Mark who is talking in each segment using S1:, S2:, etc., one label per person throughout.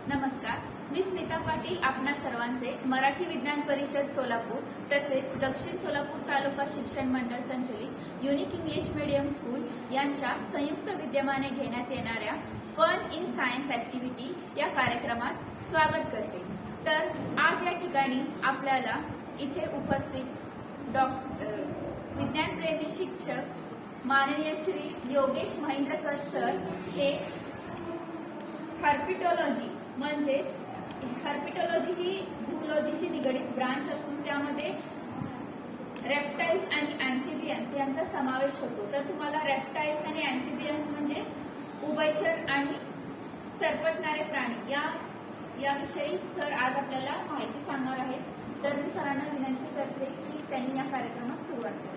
S1: नमस्कार, मी स्मिता पाटील आपणा सर्वांचे मराठी विज्ञान परिषद सोलापूर तसेच दक्षिण सोलापूर तालुका शिक्षण मंडळ संचलित युनिक इंग्लिश मीडियम स्कूल यांच्या संयुक्त विद्यमाने घेण्यात येणाऱ्या फन इन सायन्स ऍक्टिव्हिटी या कार्यक्रमात स्वागत करते। तर आज या ठिकाणी आपल्याला इथे उपस्थित विज्ञानप्रेमी शिक्षक माननीय श्री योगेश महेंद्रकर सर हे हर्पिटॉलॉजी म्हणजेच हर्पिटॉलॉजी ही झूलॉजीशी निगडीत ब्रांच असून त्यामध्ये रेप्टाइल्स आणि अँफिबियन्स यांचा समावेश होतो। तर तुम्हाला रेप्टाइल्स आणि अँफिबियन्स म्हणजे उभयचर आणि सरपटणारे प्राणी याविषयी सर आज आपल्याला माहिती सांगणार आहेत। तर मी सरांना विनंती करते की त्यांनी या कार्यक्रमास सुरुवात करावी।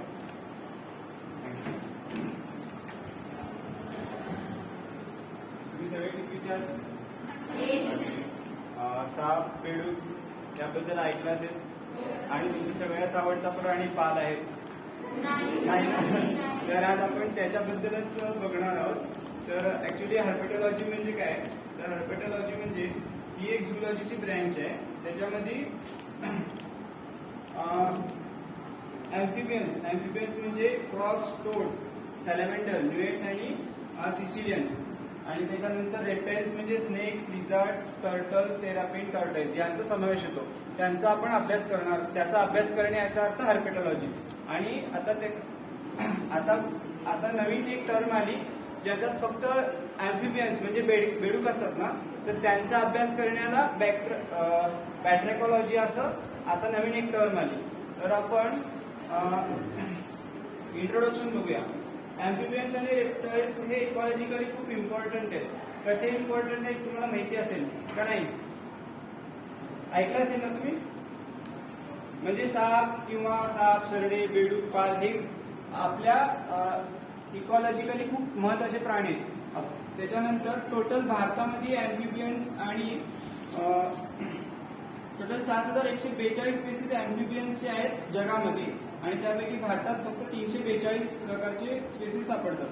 S2: साप, बेडूक याबद्दल ऐकलं असेल आणि तुमचा सगळ्यात आवडता प्राणी पाल आहे तर आज आपण त्याच्याबद्दलच बघणार आहोत। तर ऍक्च्युली हर्पेटॉलॉजी म्हणजे काय, तर हर्पेटॉलॉजी म्हणजे ही एक झूलॉजीची ब्रँच आहे। त्याच्यामध्ये अँफिबियन्स म्हणजे फ्रॉग्स, टोड्स, सॅलॅमेंडर, न्यूएट्स आणि सिसिलियन्स, आणि त्याच्यानंतर रेप्टाइल्स म्हणजे स्नेक्स, लिझार्ड्स, टर्टल्स, टेरापिन, टर्टल्स यांचा समावेश होतो। त्यांचा आपण अभ्यास करणार, त्याचा अभ्यास करणे याचा अर्थ हर्पेटॉलॉजी। आणि आता नवीन एक टर्म आली ज्याच्यात फक्त अँफिबियन्स म्हणजे बेडूक असतात ना, तर त्यांचा अभ्यास करण्याला बॅट्रेकॉलॉजी असं आता नवीन एक टर्म आली। तर आपण इंट्रोडक्शन बघूया। अँफिबियन्स आणि रेप्टाइल्स हे इकॉलॉजिकली खूप इम्पॉर्टंट आहेत। कसे इम्पॉर्टंट आहेत तुम्हाला माहिती असेल का नाही, ऐकलं असेल ना तुम्ही? म्हणजे साप, सरडे, बेडूक, पाल हे आपल्या इकॉलॉजिकली खूप महत्त्वाचे प्राणी आहेत। त्याच्यानंतर टोटल भारतामध्ये अँफिबियन्स आणि टोटल 7142 स्पेसीज अँफिबियन्सचे आहेत जगामध्ये, आणि त्यापैकी भारतात फक्त 342 प्रकारचे स्पेसीज सापडतात।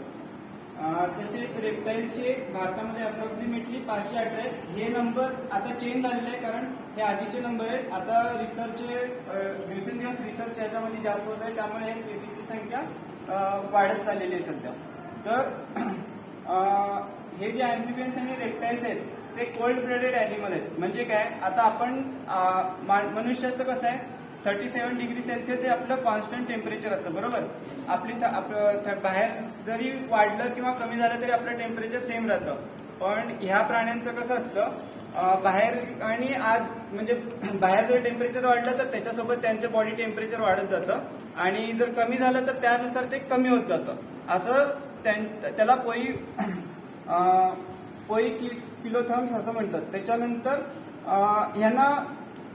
S2: तसेच रेप्टाइल्सचे भारतामध्ये अप्रॉक्सिमेटली 508 आहेत। हे नंबर आता चेंज झालेले आहे कारण हे आधीचे नंबर आहेत। आता दिवसेंदिवस रिसर्च याच्यामध्ये जास्त होत आहे, त्यामुळे हे स्पेसीजची संख्या वाढत चाललेली आहे सध्या। तर हे जे अँफिबियन्स आणि रेप्टाइल्स आहेत ते कोल्ड ब्लडेड ॲनिमल आहेत। म्हणजे काय, आता आपण मनुष्याचं कसं आहे 37 डिग्री सेल्सिअस हे आपलं कॉन्स्टंट टेम्परेचर असतं, बरोबर? बाहेर जरी वाढलं किंवा कमी झालं तरी आपलं टेम्परेचर सेम राहतं। पण ह्या प्राण्यांचं कसं असतं, बाहेर आणि आत म्हणजे बाहेर जर टेम्परेचर वाढलं तर त्याच्यासोबत त्यांचं बॉडी टेम्परेचर वाढत जातं, आणि जर कमी झालं तर त्यानुसार ते कमी होत जातं। असं त्याला पोई किलोथर्म्स असं म्हणतात। त्याच्यानंतर ह्यांना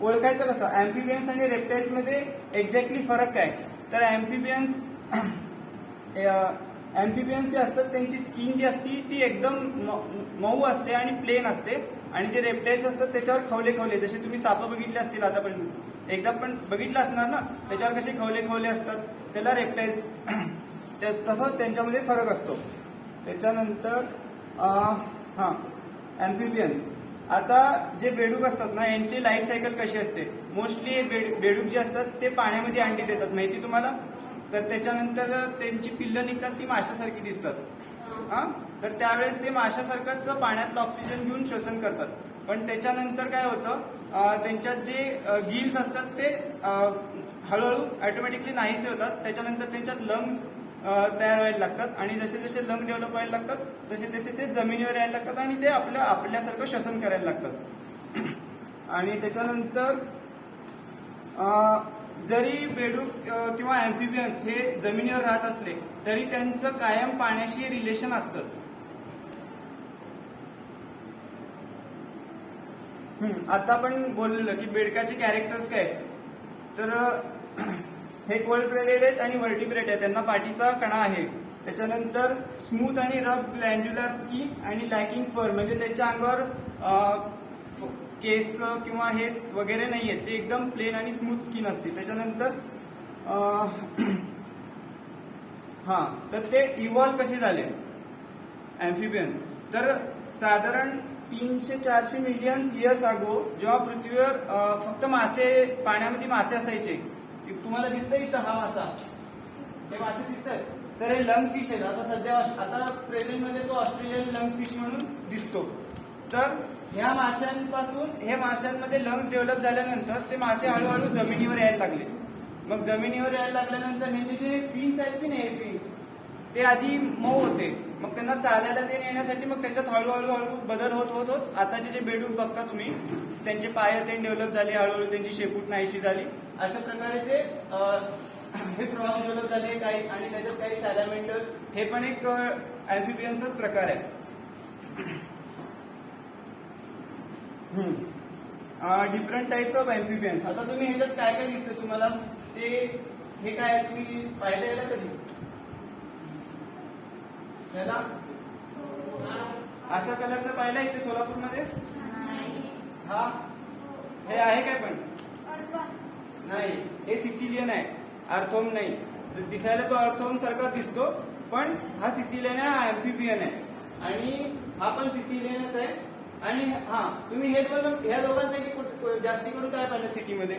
S2: ओळखायचं कसं, अँफिबियन्स आणि रेप्टाइल्स मध्ये एक्झॅक्टली फरक काय, तर अँफिबियन्स जे असतात त्यांची स्किन जी असते ती एकदम मऊ असते आणि प्लेन असते, आणि जे रेप्टाइल्स असतात त्याच्यावर खवले जसे तुम्ही साप बघितले असतील आता पण एकदा पण बघितलं असणार ना, त्याच्यावर कसे खवले असतात त्याला रेप्टाइल्स तसं त्यांच्यामध्ये फरक असतो। त्याच्यानंतर अँफिबियन्स, आता जे बेडूक असतात ना यांची लाईफ सायकल कशी असते, मोस्टली बेडूक जे असतात ते पाण्यामध्ये अंडी देतात, माहिती तुम्हाला? तर त्याच्यानंतर त्यांची पिल्लं निघतात, ती माशासारखी दिसतात। तर त्यावेळेस ते माशासारखंच पाण्यातलं ऑक्सिजन घेऊन श्वसन करतात। पण त्याच्यानंतर काय होतं, त्यांच्यात जे गिल्स असतात ते हळूहळू ऑटोमॅटिकली नाहीसे होतात। त्याच्यानंतर त्यांच्यात लंग्स तयार व्हायला लागतात, आणि जसे जसे लंग डेव्हलप व्हायला लागतात तसे तसे ते जमिनीवर यायला लागतात आणि ते आपल्यासारखं श्वसन करायला लागतात। आणि त्याच्यानंतर जरी बेडूक किंवा अँफिबियन्स हे जमिनीवर राहत असले तरी त्यांचं कायम पाण्याशी रिलेशन असतंच। आता आपण बोललेलं की बेडकाचे कॅरेक्टर्स काय, तर हे कोल्ड ब्लडेड आहेत आणि वर्टिब्रेट आहेत, त्यांना पाठीचा कणा आहे। त्याच्यानंतर स्मूथ आणि रफ ग्लँड्युलर स्किन आणि लॅकिंग फर, म्हणजे त्याच्या अंगावर केस किंवा हे वगैरे नाही आहेत, ते एकदम प्लेन आणि स्मूथ स्किन असते। त्याच्यानंतर तर ते इव्हॉल्व कसे झाले अँफिबियन्स, तर साधारण 300-400 मिलियन इयर्स अगो जेव्हा पृथ्वीवर फक्त मासे, पाण्यामध्ये मासे असायचे. तुम्हाला दिसतंय इथं हा मासा, हे मासे दिसतात. तर हे लंग फिश आहेत. आता प्रेझेंट मध्ये तो ऑस्ट्रेलियन लंग फिश म्हणून दिसतो. तर ह्या माशांपासून हे माशांमध्ये लंग्स डेव्हलप झाल्यानंतर ते मासे हळूहळू जमिनीवर यायला लागले. मग जमिनीवर यायला लागल्यानंतर हे जे फिन्स आहेत की नाही, फिन्स ते आधी मऊ होते. मग त्यांना चालायला ते येण्यासाठी मग त्याच्यात हळूहळू बदल होत होत होत आताचे जे बेडूक बघता तुम्ही, त्यांचे पाय ते डेव्हलप झाले, हळूहळू त्यांची शेपूट नाहीशी झाली. अशा प्रकारे ते हे फ्रॉग डेव्हलप झाले काही, आणि त्याच्यात काही सॅलॅमेंडर्स, हे पण एक अॅम्फिबियनचाच प्रकार आहे. Different types of amphibians. आता तुम्ही ह्याच्यात काय काय दिसतं तुम्हाला, ते हे काय तुम्ही पाहिलं याला कधी? याला अशा कलरचं पाहिलं इथे सोलापूरमध्ये? हा, हे आहे काय पण? नाही, हे सिसिलियन आहे, अर्थोम नाही. दिसायला तो अर्थोम सारखा दिसतो, पण हा सिसिलियन आहे, हा अॅम्फिबियन आहे. आणि हा पण सिसिलियनच आहे. आणि हा, तुम्ही हे ह्या दोघांपैकी जास्ती करून काय पाहिलं सिटीमध्ये?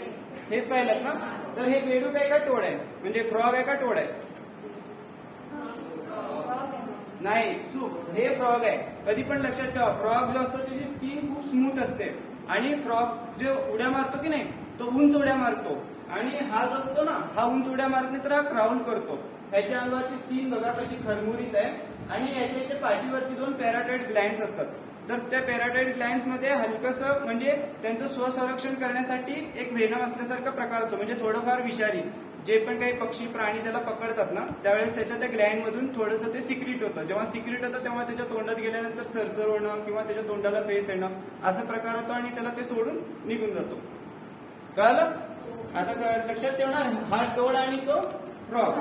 S2: हेच पाहिलं ना? तर हे बेडूक आहे का टोड आहे? म्हणजे फ्रॉग आहे का टोड आहे? नाही, चूक, हे फ्रॉग आहे. कधी पण लक्षात ठेवा, फ्रॉग जो असतो त्याची स्किन खूप स्मूथ असते. आणि फ्रॉग जो उड्या मारतो की नाही, तो उंच उड्या मारतो. आणि हा जो असतो ना, हा उंच उड्या मारत नाही तर हा क्राउल करतो. ह्याच्या अंगावरची स्किन बघा कशी खरमुरीत आहे. आणि याच्या इथे पाठीवरती 2 पॅराटाइड ग्लँड्स असतात. तर त्या पॅराटाइड ग्लँड्स मध्ये हलकसं म्हणजे त्यांचं स्वसंरक्षण करण्यासाठी एक व्हेनम असल्यासारखा प्रकार होतो. म्हणजे थोडंफार विषारी, जे पण काही पक्षी प्राणी त्याला पकडतात ना, त्यावेळेस त्याच्या त्या ग्लँड मधून थोडंसं ते सिक्रीट होतं. जेव्हा सिक्रीट होतं तेव्हा त्याच्या तोंडात गेल्यानंतर चरचर होणं किंवा त्याच्या तोंडाला फेस येणं असा प्रकार होतो, आणि त्याला ते सोडून निघून जातो. कळलं? आता लक्षात ठेवणार, हा टोड आणि तो फ्रॉग.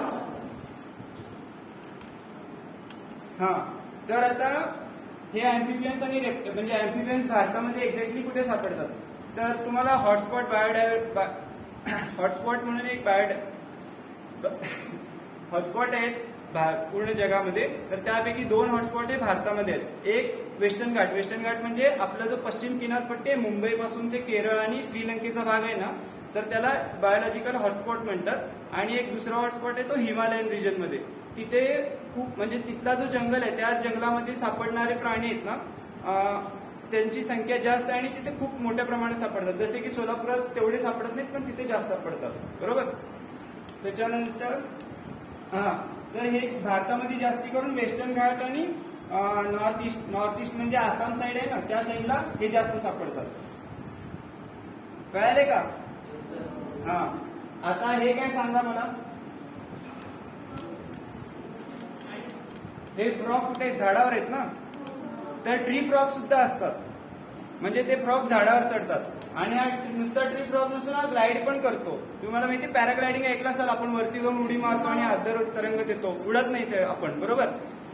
S2: हा, तर आता हे अॅम्फिबियन्स आणि म्हणजे अॅम्फिबियन्स भारतामध्ये एक्झॅक्टली कुठे सापडतात? तर तुम्हाला हॉटस्पॉट हॉटस्पॉट म्हणून एक हॉटस्पॉट आहेत पूर्ण जगामध्ये. तर त्यापैकी 2 हॉटस्पॉट हे भारतामध्ये आहेत. एक वेस्टर्न घाट. वेस्टर्न घाट म्हणजे आपला जो पश्चिम किनारपट्टी आहे, मुंबई पासून ते केरळ आणि श्रीलंकेचा भाग आहे ना, तर त्याला बायोलॉजिकल हॉटस्पॉट म्हणतात. आणि एक दुसरा हॉटस्पॉट आहे तो हिमालयन रिजन मध्ये. तिथे खूप म्हणजे तिथला जो जंगल आहे, त्या जंगलामध्ये सापडणारे प्राणी आहेत ना, त्यांची संख्या जास्त आहे आणि तिथे खूप मोठ्या प्रमाणात सापडतात. जसे की सोलापुरात तेवढे सापडत नाहीत, पण तिथे जास्त सापडतात. बरोबर? त्याच्यानंतर तर हे भारतामध्ये जास्ती करून वेस्टर्न घाट आणि नॉर्थ ईस्ट म्हणजे आसाम साईड आहे ना, त्या साईडला हे जास्त सापडतात. कळाले का? हा, आता हे काय सांगा मला, हे फ्रॉग कुठे झाडावर आहेत ना, तर ट्री फ्रॉग सुद्धा असतात. म्हणजे ते फ्रॉग झाडावर चढतात. आणि हा नुसता ट्री फ्रॉग नसून हा ग्लाइड पण करतो. तुम्हाला माहिती पॅराग्लायडिंग ऐकलं असाल, आपण वरती जाऊन उडी मारतो आणि आदर तरंगत येतो, उडत नाही ते आपण, बरोबर?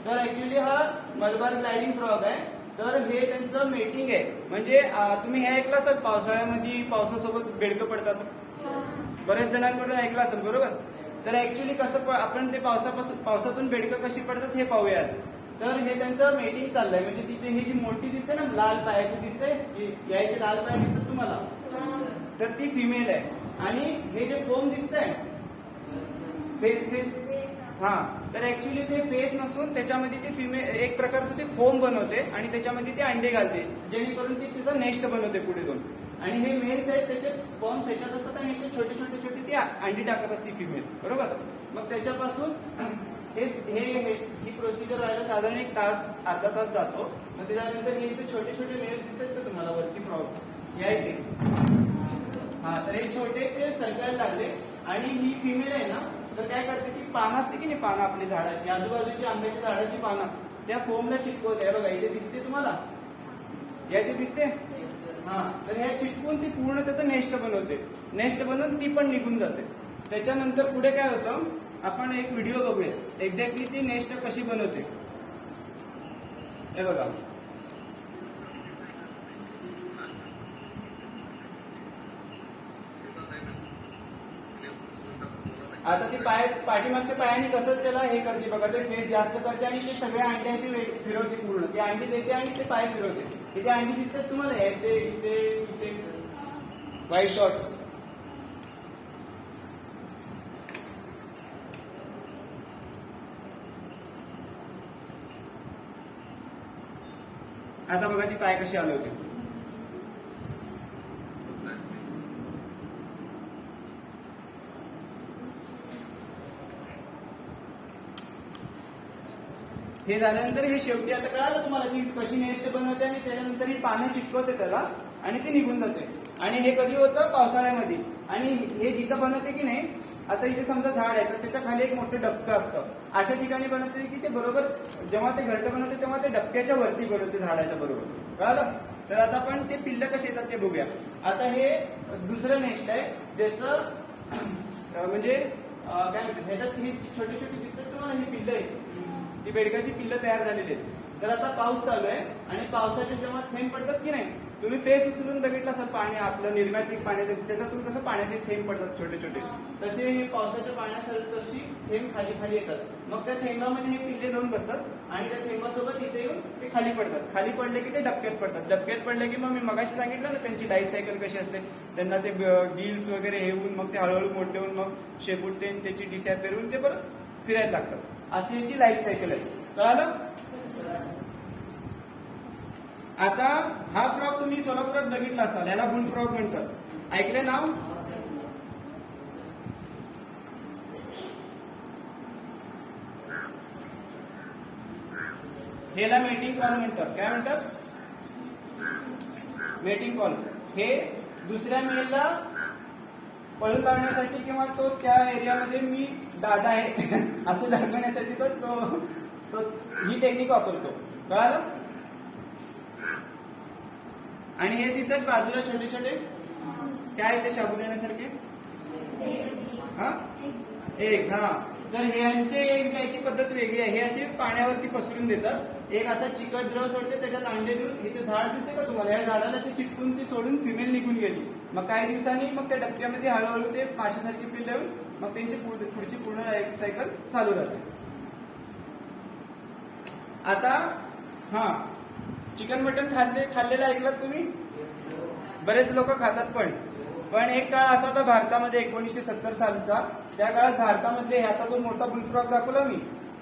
S2: तर ऍक्च्युली हा मलबार ग्लायडिंग फ्रॉग आहे. तर हे त्यांचं मेटिंग आहे. म्हणजे तुम्ही हे ऐकलं असाल, पावसाळ्यामध्ये पावसासोबत बेडकं पडतात, बरेच जणांकडून ऐकलं असेल, बरोबर? तर ऍक्च्युली कसं आपण ते पावसातून बेडकं कशी पडतात हे पाहूया. तर हे त्यांचं मेटिंग चाललंय. म्हणजे तिथे ही जी मोठी दिसते ना, लाल पायाची दिसते, या इथे लाल पाय दिसतात तुम्हाला, तर ती फिमेल आहे. आणि हे जे फोम दिसतंय फेस हा, तर ऍक्च्युली ते फेस नसून त्याच्यामध्ये ते फिमेल एक प्रकारचं ते फोम बनवते आणि त्याच्यामध्ये ते अंडे घालते, जेणेकरून ती तिचा नेस्ट बनवते पुढे जाऊन. आणि हे मेल्स आहेत, त्याचे स्पॉन्स ह्याच्यात असतात आणि ह्याचे छोटे ती अंडी टाकत असते फिमेल, बरोबर? मग त्याच्यापासून ही प्रोसिजर व्हायला साधारण 1 तास अर्धा तास जातो. मग त्याच्यानंतर हे इथे छोटे मेल्स दिसतात का तुम्हाला वरती फ्रॉग्स या इथे? हा, तर हे छोटे ते सरकायला लागले. आणि ही फिमेल आहे ना, तर काय करते, ती पानं असते की नाही, पानं आपली झाडाची, आजूबाजूची आंब्याच्या झाडाची पानं त्या फोमला चिटकवते. बघा इथे दिसते तुम्हाला, या इथे दिसते. हा, तर ह्या चिटकून ती पूर्ण त्याचा नेस्ट बनवते. नेस्ट बनवून ती पण निघून जाते. त्याच्यानंतर पुढे काय होतं, आपण एक व्हिडिओ बघूया एक्झॅक्टली ती नेस्ट कशी बनवते. हे बघा, आता ती पाठीमागच्या पायाने कसं त्याला हे करते बघा, ते फेस जास्त करते आणि ते सगळ्या अंड्या अशी फिरवते पूर्ण. ती अंडी देते आणि ते पाय फिरवते. इथे अंडी दिसतात तुम्हाला, इथे इथे इथे व्हाईट डॉट्स. आता बघा ती पाय कशी हलवते. हे झाल्यानंतर हे शेवटी आता कळालं तुम्हाला ती कशी नेस्ट बनवते आणि त्याच्यानंतर ही पानं चिटकवते त्याला आणि ती निघून जाते. आणि हे कधी होतं, पावसाळ्यामध्ये. आणि हे जिथं बनवते की नाही, आता इथे समजा झाड आहे तर त्याच्या खाली एक मोठं डबकं असतं. अशा ठिकाणी बनवते की ते बरोबर जेव्हा ते घरटं बनवते तेव्हा ते डबक्याच्या वरती बनवते झाडाच्या बरोबर. कळालं? तर आता आपण ते पिल्लं कसे येतात ते बघूया. आता हे दुसरं नेस्ट आहे ज्याचं म्हणजे काय म्हणतात, ह्याच्यात ही छोटी छोटी दिसतात तुम्हाला, ही पिल्लं आहे, ती बेडकाची पिल्लं तयार झालेली आहेत. तर आता पाऊस चालू आहे आणि पावसाचे जेव्हा थेंब पडतात की नाही, तुम्ही फेस उचलून बघितलं असाल पाणी आपलं निर्म्याचं एक पाण्याचं, त्याच्यातून कसं पाण्याचे थेंब पडतात छोटे छोटे, तसे हे पावसाच्या पाण्यासरशी थेंब खाली खाली येतात. मग त्या थेंबामध्ये हे पिल्ले जाऊन बसतात आणि त्या थेंबासोबत इथे येऊन ते खाली पडतात. खाली पडले की ते डबक्यात पडतात. डबक्यात पडले की मग मी मगाशी सांगितलं ना त्यांची लाईफ सायकल कशी असते. त्यांना ते गिल्स वगैरे हे होऊन मग ते हळूहळू मोठे होऊन मग शेपूट ते त्याची डिसॅपिअर होऊन ते परत फिरायला लागतात. अशी याची लाईफ सायकल आहे. कळालं? आता हा फ्रॉग तुम्ही सोलापुरात बघितला असाल, याला बुल फ्रॉग म्हणतात. ऐकले नाव? ह्याला मेटिंग कॉल म्हणतात. काय म्हणतात? Mating call. हे दुसऱ्या मेलला पळून लावण्यासाठी किंवा तो त्या एरियामध्ये मी दादा आहे असं दाखवण्यासाठी तर तो ही टेक्निक वापरतो. कळालं? आणि हे दिसतात बाजूला छोटे छोटे काय ते साबुदाण्यासारखे, हा एग्स. हा, तर ह्यांचे एग द्यायची पद्धत वेगळी आहे. हे असे पाण्यावरती पसरून देतात. एक असा चिकट द्रव सोडते, त्याच्यात अंडे देऊन, इथे झाड दिसते का तुम्हाला, या झाडाला ते चिटकून ती सोडून फिमेल निघून गेली. मग काही दिवसांनी मग त्या डबक्यामध्ये हळूहळू ते माशासारखी पिल्लं येऊन मग त्यांची पुढची पूर्ण लाईफ सायकल चालू राहते. आता हा चिकन मटन खाल्लेलं ऐकलात तुम्ही? बरेच लोक खातात पण एक काळ असा होता भारतामध्ये 1970 सालचा. त्या काळात भारतामध्ये आता जो मोठा बुलफ्रॉग दाखवला मी,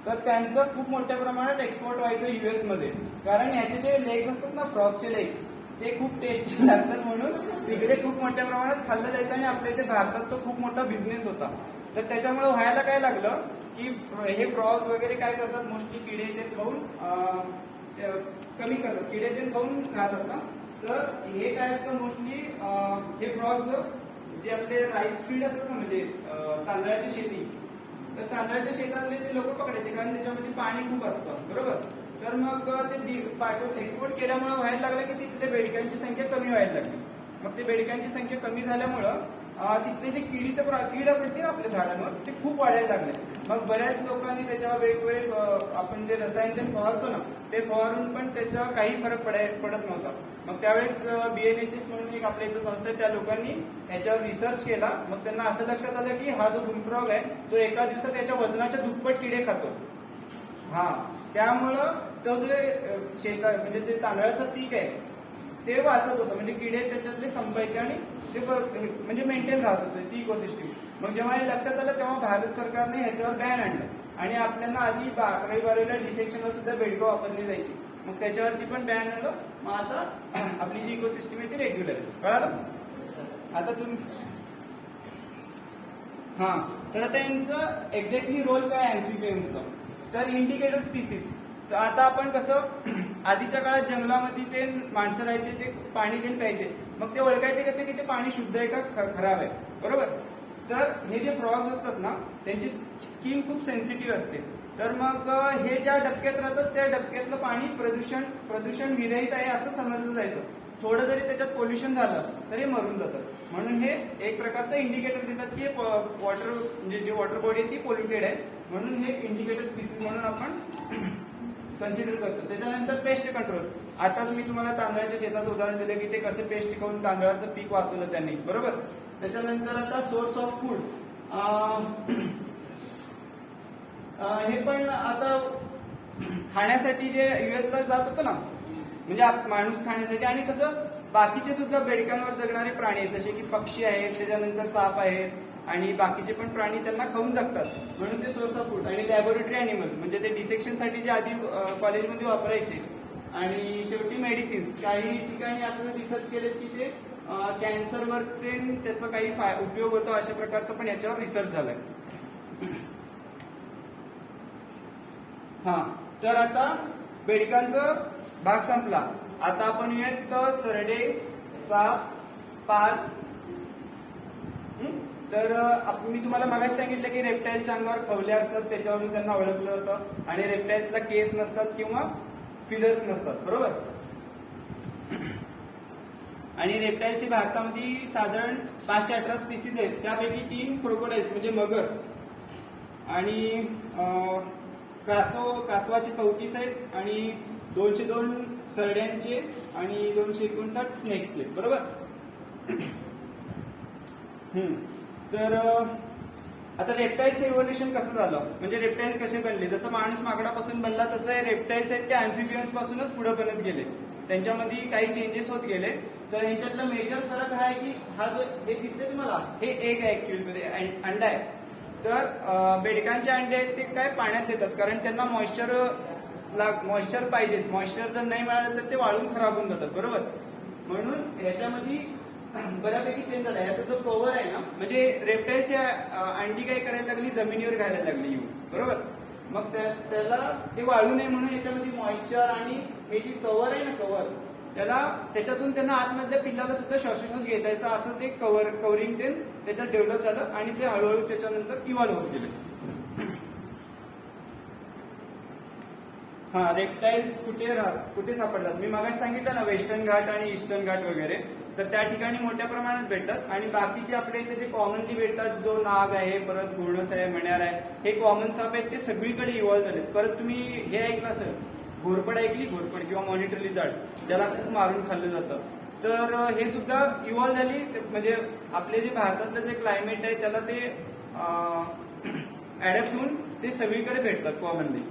S2: तर त्यांचं खूप मोठ्या प्रमाणात एक्सपोर्ट व्हायचं युएस मध्ये. कारण याचे जे लेग्स असतात ना, फ्रॉगचे लेग्स, ते खूप टेस्टी लागतात म्हणून तिकडे खूप मोठ्या प्रमाणात खाल्लं जायचं आणि आपल्या इथे भारतात तो खूप मोठा बिझनेस होता. तर त्याच्यामुळे व्हायला काय लागलं की हे फ्रॉग वगैरे काय करतात, मोस्टली किडे ते खाऊन कमी करतात, किडे ते खाऊन राहतात ना. तर हे काय असतं मोस्टली हे फ्रॉग जे आपले राईस फील्ड असतात ना, म्हणजे तांदळाची शेती, तर तांदळाच्या शेतातले ते लोक पकडायचे कारण त्याच्यामध्ये पाणी खूप असतं. बरोबर? तर मग ते एक्सपोर्ट केल्यामुळे व्हायला लागलं की तिथल्या बेडक्यांची संख्या कमी व्हायला लागली. मग ते बेडक्यांची संख्या कमी झाल्यामुळं तिथले जे कीड पडते आपल्या झाडांवर ते खूप वाढायला लागले. मग बऱ्याच लोकांनी त्याच्यावर वेगवेगळे आपण जे रसायन ते फवारतो ना, ते फवारून पण त्याचा काही फरक पडत नव्हता. मग त्यावेळेस BNHS म्हणून एक आपल्या इथं संस्था आहे, त्या लोकांनी याच्यावर रिसर्च केला. मग त्यांना असं लक्षात आलं की हा जो बुलफ्रॉग आहे तो एका दिवसात त्याच्या वजनाच्या दुप्पट किडे खातो. हा, त्यामुळं तो जे म्हणजे जे तांदळाचं पीक आहे ते वाचत होतं, म्हणजे किडे त्याच्यातले संपायचे आणि ते म्हणजे मेंटेन राहत होते ती इकोसिस्टीम. मग जेव्हा हे लक्षात आलं तेव्हा भारत सरकारने ह्याच्यावर बॅन आणलं आणि आपल्याला आधी 11वी-12वीला डिसेक्शनला सुद्धा बेडकं वापरली जायची. मग त्याच्यावरती पण बॅन आलं. मग आता आपली जी इकोसिस्टीम आहे ती रेग्युलर आहे. कळालं? आता तुम्ही हा, तर आता यांचं एक्झॅक्टली रोल काय आहे अँफिबियन्सचं, तर इंडिकेटर स्पीसीज. तर आता आपण कसं आधीच्या काळात जंगलामध्ये ते माणसं राहायचे, ते पाणी देऊन प्यायचे. मग ते ओळखायचे कसे की ते पाणी शुद्ध आहे का खराब आहे. बरोबर? तर हे जे फ्रॉग्स असतात ना, त्यांची स्किन खूप सेन्सिटिव्ह असते. तर मग हे ज्या डबक्यात राहतात त्या डबक्यातलं पाणी प्रदूषण विरहित आहे असं समजलं जायचं. थोडं जरी त्याच्यात पोल्युशन झालं तरी मरून जातात. म्हणून हे एक प्रकारचं इंडिकेटर देतात की वॉटर म्हणजे जे वॉटर बॉडी आहे ती पोल्युटेड आहे. म्हणून हे इंडिकेटर स्पीसीज म्हणून आपण कन्सिडर करतो. त्याच्यानंतर पेस्ट कंट्रोल. आताच मी तुम्हाला तांदळाच्या शेताचं उदाहरण दिलं की ते कसे पेस्ट टिकवून तांदळाचं पीक वाचवलं त्यांनी. बरोबर? त्याच्यानंतर आता सोर्स ऑफ फूड. हे पण आता खाण्यासाठी जे US ला जात होतं ना, म्हणजे माणूस खाण्यासाठी, आणि तसं बाकीचे सुद्धा बेडकांवर जगणारे प्राणी आहेत, जसे की पक्षी आहेत, त्याच्यानंतर साप आहेत आणि बाकीचे पण प्राणी त्यांना खाऊन जगतात, म्हणून ते सोर्स ऑफ फूड. आणि लॅबोरेटरी अॅनिमल म्हणजे ते डिसेक्शनसाठी जे आधी कॉलेजमध्ये वापरायचे. आणि शेवटी मेडिसिन्स. काही ठिकाणी असं रिसर्च केले की ते कॅन्सरवर त्याचा काही उपयोग होतो, अशा प्रकारचा पण याच्यावर रिसर्च झालाय. हा, तर आता बेडकांचा भाग संपला. आता आपण येऊयात सरडे, साप, पाल. तर मी तुम्हाला मगाशी सांगितलं की रेप्टाईलच्या अंगावर खवले असतात, त्याच्यावरून त्यांना ओळखलं जातं. आणि रेप्टाईल्सला केस नसतात किंवा फिलर्स नसतात, बरोबर. आणि रेप्टाईलची भारतामध्ये साधारण 518 स्पीसीज आहेत. त्यापैकी 3 क्रोकोडाईल्स म्हणजे मगर, आणि कासवाचे 34 आहेत, आणि 202 सरड्यांचे, आणि 259 स्नेक्सचे, बरोबर. तर आता रेप्टाईलचं इव्होल्युशन कसं झालं, म्हणजे रेप्टाईल्स कसे बनले. जसं माणूस माकडापासून बनला तसं हे रेप्टाईल्स आहेत ते अॅम्फिबियन्स पासूनच पुढे बनत गेले. त्यांच्यामध्ये काही चेंजेस होत गेले. तर ह्याच्यातला मेजर फरक हा आहे की हा जो हे दिसते तुम्हाला, हे एग आहे ऍक्च्युअली, मध्ये अंडा आहे. तर बेडकांचे अंडे आहेत ते काय पाण्यात देतात, कारण त्यांना मॉइश्चर पाहिजे. मॉइश्चर जर नाही मिळालं तर ते वाळून खराब होऊन जातात, बरोबर. म्हणून ह्याच्यामध्ये बऱ्यापैकी चेंज झाला. याचा जो कव्हर आहे ना, म्हणजे रेप्टाईल्स अंडी काय करायला लागली, जमिनीवर घालायला लागली येऊन, बरोबर. मग त्याला ते वाळू नये म्हणून याच्यामध्ये मॉइश्चर आणि हे जी कव्हर आहे ना, कव्हर, त्याच्यातून त्यांना आतमधल्या पिल्लाला सुद्धा श्वासोश्वास घेता येतं, असं ते कव्हरिंग ते त्याच्यात डेव्हलप झालं. आणि ते हळूहळू त्याच्यानंतर इव्हॉल्व्ह होत गेले. हा, रेप्टाईल्स कुठे सापडतात, मी मगाशी सांगितलं ना, वेस्टर्न घाट आणि ईस्टर्न घाट वगैरे. तर त्या ठिकाणी मोठ्या प्रमाणात भेटतात. आणि बाकीचे आपल्या इथे जे कॉमनली भेटतात, जो नाग आहे, परत घोणस आहे, मण्यार आहे, हे कॉमन साप आहेत, ते सगळीकडे इव्हॉल्व्ह झालेत. परत तुम्ही हे ऐकलं असेल, घोरपड ऐकली, घोरपड किंवा मॉनिटर लिझार्ड, ज्याला खूप मारून खाल्लं जातं. तर हे सुद्धा इव्हॉल्व्ह झाली. म्हणजे आपले जे भारतातलं जे क्लायमेट आहे त्याला ते ऍडॅप्ट होऊन ते सगळीकडे भेटतात कॉमनली.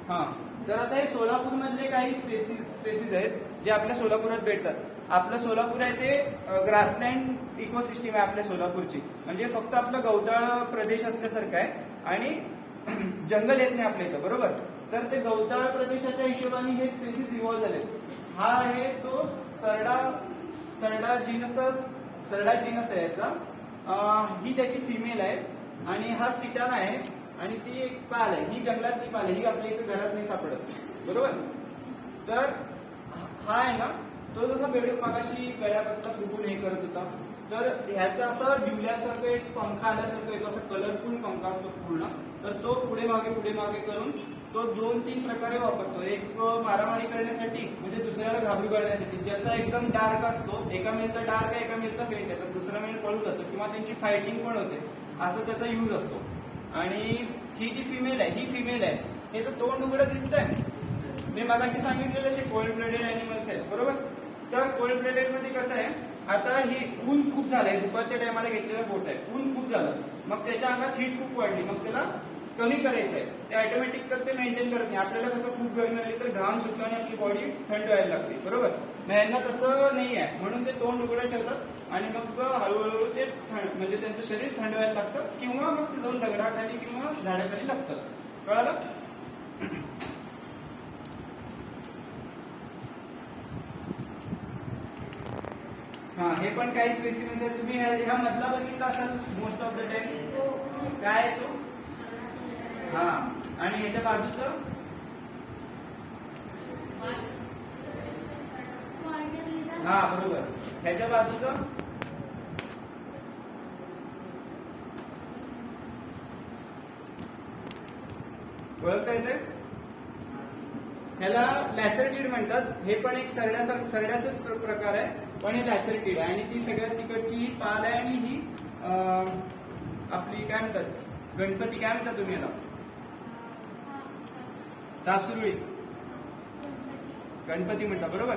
S2: हा, तर आता हे सोलापूर मधले काही स्पेसीज आहेत जे आपल्या सोलापुरात भेटतात. आपलं सोलापूर आहे ते ग्रासलँड इकोसिस्टीम आहे आपल्या सोलापूरची. म्हणजे फक्त आपलं गवताळ प्रदेश असल्यासारखं आहे, आणि जंगल येत नाही आपल्या इथं, बरोबर. तर ते गवताळ प्रदेशाच्या हिशोबाने हे स्पेसीज इव्हॉल्व्ह झाले. हा आहे तो सरडा जीनस आहे याचा. ही त्याची फिमेल आहे, आणि हा सिटाना आहे, आणि ती एक पाल आहे. ही जंगलातली पाल आहे, ही आपल्या इथे घरात नाही सापडत, बरोबर. तर हा आहे ना, तो जसा बेडूक मागाशी गळ्यापासून फुगून हे करत होता, तर ह्याचा असं ड्युल्यासारखं एक पंखा आल्यासारखं येतो, असं कलरफुल पंखा असतो पूर्ण. तर तो पुढे मागे करून तो 2-3 प्रकारे वापरतो. एक मारामारी करण्यासाठी, म्हणजे दुसऱ्याला घाबरू करण्यासाठी, ज्याचा एकदम डार्क असतो. एका मेलचा डार्क आहे, एका मेलचा फेंट आहे, तर दुसरा मेल पळून जातो किंवा त्यांची फायटिंग पण होते, असं त्याचा यूज असतो. आणि ही जी फिमेल आहे, ही फिमेल आहे. हे तर 2 उघडं दिसतंय. मी मगाशी सांगितलेलं ते कोल्ड ब्लडेड अॅनिमल्स आहेत, बरोबर. तर कोल्ड ब्लडेड मध्ये कसं आहे, आता ही ऊन खूप झालंय, दुपारच्या टायमाला घेतलेला फोटो आहे, ऊन खूप झालं, मग त्याच्या अंगात हीट खूप वाढली, मग त्याला कमी करायचं आहे. ते ऑटोमॅटिक तर ते मेंटेन करत नाही. आपल्याला कसं खूप गरमी आली तर घाम सुटला आणि आपली बॉडी थंड व्हायला लागते, बरोबर. मग यांना तसं नाही आहे, म्हणून ते 2 उघडं ठेवतात, आणि मग हळूहळू ते म्हणजे त्यांचं शरीर थंड व्हायला लागतं, किंवा मग ते जाऊन दगडाखाली किंवा झाडाखाली लागतात. कळालं. हा, हे पण काही स्पेसिमेन्स आहेत. तुम्ही ह्या मधला बघितला असाल मोस्ट ऑफ द टाइम. काय आहे तो. हा, आणि ह्याच्या बाजूचं हा, बरोबर. ह्याच्या बाजूचं ओळखता येते. ह्याला लॅसरटीड म्हणतात. हे पण एक सरड्याचाच प्रकार आहे, पण हे लॅसरटीड आहे. आणि ती सगळ्यात तिकडची ही पाल आहे, आणि ही आपली काय म्हणतात, गणपती काय म्हणतात तुम्ही याला, सापसुरळी, गणपती म्हणतात, बरोबर.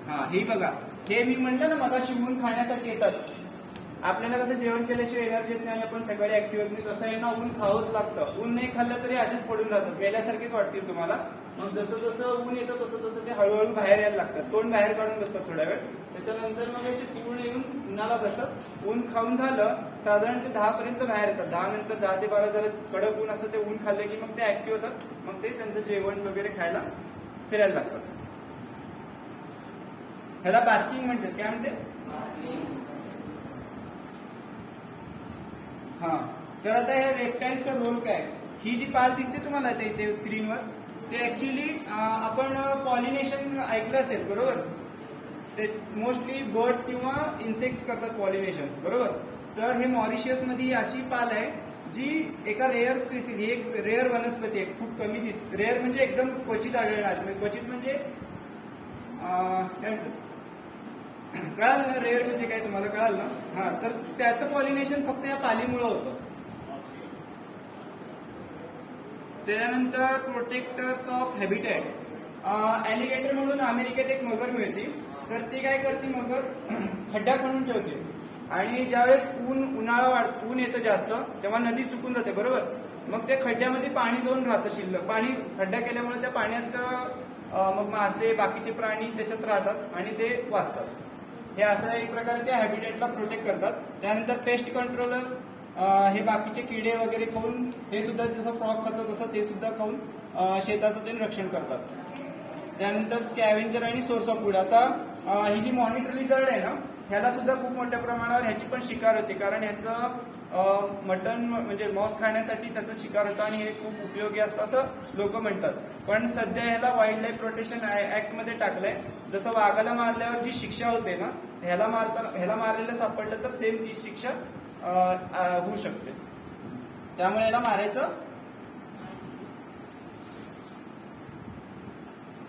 S2: हा हे बघा, हे मी म्हटलं ना मगाशी ऊन खाण्यासाठी येतात. आपल्याला कसं जेवण केल्याशिवाय एनर्जी येत नाही आणि आपण सकाळी ऍक्टिव्ह होत नाही, तसं यांना ऊन खावंच लागतं. ऊन नाही खाल्लं तरी असेच पडून राहतात, मेल्यासारखेच वाटतील तुम्हाला. मग जसं जसं ऊन येतं तसं तसं ते हळूहळू बाहेर यायला लागतात. तोंड बाहेर काढून बसतात थोड्या वेळ, त्याच्यानंतर मग असे पूर्ण येऊन उन्हाला बसतात. ऊन खाऊन झालं साधारण ते 10 पर्यंत बाहेर येतात. 10 नंतर 10 ते 12 जर कडक ऊन असतं ते ऊन खाल्ले की मग ते ऍक्टिव्ह होतात. मग ते त्यांचं जेवण वगैरे खायला फिरायला लागतात. ह्याला बास्किंग म्हणतात. काय म्हणते? हा, तर आता हे रेप्टाईलचा रोल काय? ही जी पाल दिसते तुम्हाला इथे स्क्रीनवर, ते ऍक्च्युली आपण पॉलिनेशन ऐकलं असेल बरोबर. ते मोस्टली बर्ड्स किंवा इन्सेक्ट्स करतात पॉलिनेशन बरोबर. तर हे मॉरिशियस मध्ये ही अशी पाल आहे जी एका रेअर स्पेसिस, ही एक रेअर वनस्पती आहे, खूप कमी दिसते. रेअर म्हणजे एकदम क्वचित आढळणार, क्वचित म्हणजे काय म्हणतात, कळाल ना? रेअर म्हणजे काय तुम्हाला कळाल ना? हा, तर त्याचं पॉलिनेशन फक्त या पालीमुळे होतं. त्यानंतर प्रोटेक्टर्स ऑफ हॅबिटॅट. अॅलिगेटर म्हणून अमेरिकेत एक मगर मिळते. तर ती काय करते, मगर खड्डा खणून ठेवते आणि ज्यावेळेस उन्हाळा ऊन येतं जास्त तेव्हा नदी सुकून जाते बरोबर. मग त्या खड्ड्यामध्ये पाणी जाऊन राहतं शिल्लक. पाणी खड्डा केल्यामुळे त्या पाण्यात मग मासे बाकीचे प्राणी त्याच्यात राहतात आणि ते वाचतात. हे असं एक प्रकारे ते हॅबिटेटला प्रोटेक्ट करतात. त्यानंतर पेस्ट कंट्रोलर, हे बाकीचे किडे वगैरे खाऊन, हे सुद्धा जसं फ्रॉग खातं तसंच हे सुद्धा खाऊन शेताचं ते रक्षण करतात. त्यानंतर स्कॅव्हेंजर आणि सोर्स ऑफ फूड. आता ही जी मॉनिटर लिझर्ड आहे ना, ह्याला सुद्धा खूप मोठ्या प्रमाणावर ह्याची पण शिकार होते, कारण ह्याचं मटन म्हणजे मांस खाण्यासाठी त्याचं शिकार होतं आणि हे खूप उपयोगी असतं असं लोक म्हणतात. पण सध्या ह्याला वाईल्ड लाईफ प्रोटेक्शन ऍक्ट मध्ये टाकलंय. जसं वाघाला मारल्यावर जी शिक्षा होते ना, ह्याला मारलेलं सापडलं तर सेम ती शिक्षा होऊ शकते. त्यामुळे याला मारायचं.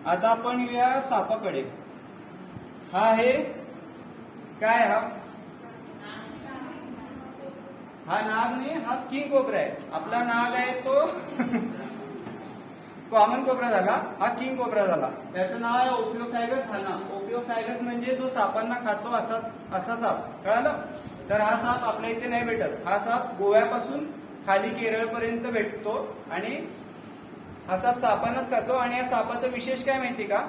S2: आता आपण येऊया सापाकडे. हा आहे काय? हा नाग नाही, हा किंग कोब्रा आहे. आपला नाग आहे तो कॉमन कोब्रा झाला, हा किंग कोब्रा झाला. त्याचं नाव आहे ओफिओफॅगस हाना. ओफिओफॅगस म्हणजे जो सापांना खातो असा साप, कळालं? तर हा साप आपल्या इथे नाही भेटत. हा साप गोव्यापासून खाली केरळपर्यंत भेटतो आणि हा साप सापांनाच खातो. आणि या सापाचं विशेष काय माहिती का?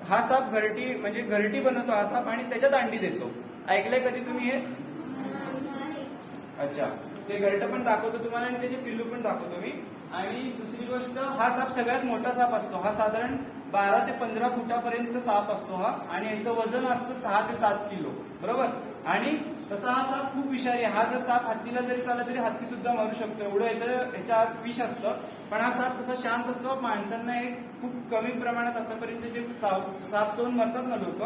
S2: हा साप घरटी म्हणजे घरटी बनवतो हा साप आणि त्याच्यात अंडी देतो. ऐकलंय कधी तुम्ही हे? अच्छा, ते घरट पण दाखवतो तुम्हाला आणि त्याचे पिल्लू पण दाखवतो मी. आणि दुसरी गोष्ट, हा साप सगळ्यात मोठा साप असतो. हा साधारण 12 ते 15 फुटापर्यंत साप असतो हा, आणि याचं वजन असतं 6 ते 7 किलो बरोबर. आणि तसा हा साप खूप विषारी आहे. हा जर साप हत्तीला जरी चालला तरी हत्ती सुद्धा मारू शकतो, एवढं याच्या आत विष असतं. पण हा साप तसा शांत असतो. माणसांना हे खूप कमी प्रमाणात आतापर्यंत जे साप चावून मरतात ना लोक,